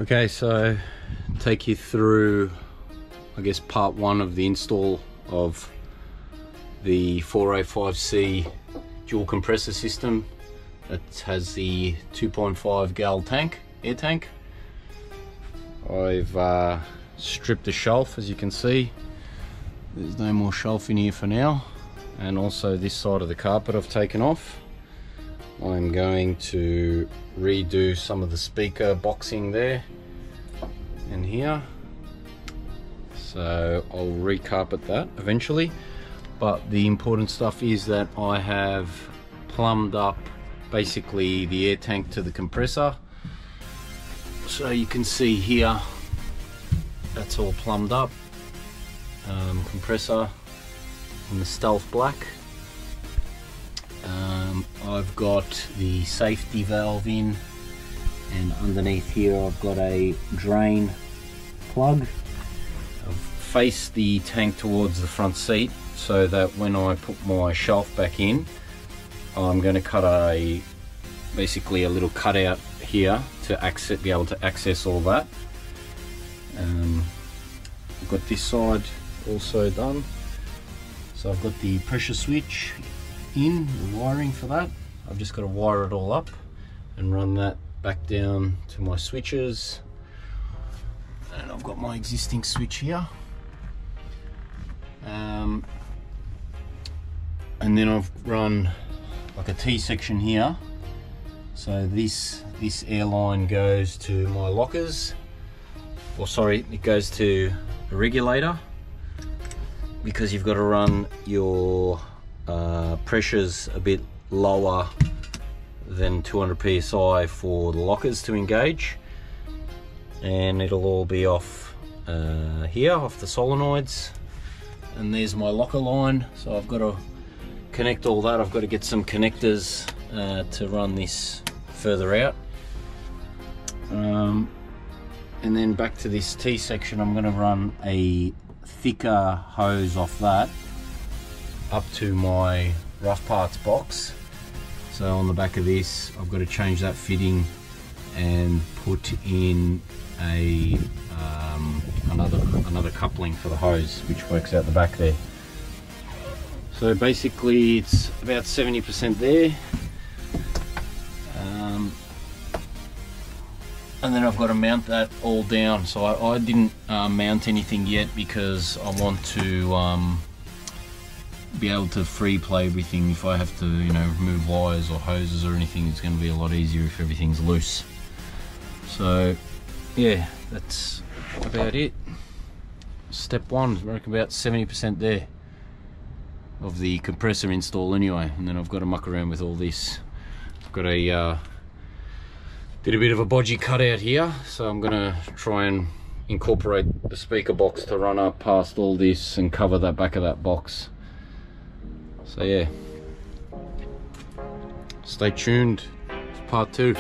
Okay, so take you through, I guess, part one of the install of the 405C dual compressor system that has the 2.5 gal tank, air tank. I've stripped the shelf, as you can see. There's no more shelf in here for now, and also this side of the carpet I've taken off. I'm going to redo some of the speaker boxing there and here, so I'll recarpet that eventually. But the important stuff is that I have plumbed up basically the air tank to the compressor, so you can see here that's all plumbed up. Compressor in the stealth black. I've got the safety valve in, and underneath here I've got a drain plug. I've faced the tank towards the front seat so that when I put my shelf back in, I'm going to cut basically a little cutout here to be able to access all that. I've got this side also done, so I've got the pressure switch in, the wiring for that. I've just got to wire it all up and run that back down to my switches, and I've got my existing switch here, and then I've run like a T-section here, so this airline goes to my lockers, or sorry, it goes to a regulator, because you've got to run your pressures a bit lower than 200 psi for the lockers to engage, and it'll all be off here, off the solenoids. And there's my locker line, so I've got to connect all that. I've got to get some connectors to run this further out, and then back to this T-section. I'm going to run a thicker hose off that up to my rough parts box. So on the back of this I've got to change that fitting and put in a another coupling for the hose, which works out the back there. So basically it's about 70% there, and then I've got to mount that all down. So I didn't mount anything yet because I want to be able to free play everything. If I have to, you know, remove wires or hoses or anything, it's going to be a lot easier if everything's loose. So yeah, that's about it. Step one, I reckon about 70% there of the compressor install anyway, and then I've got to muck around with all this. I've got a did a bit of a bodgy cutout here, so I'm gonna try and incorporate the speaker box to run up past all this and cover that back of that box. So yeah, stay tuned for part two.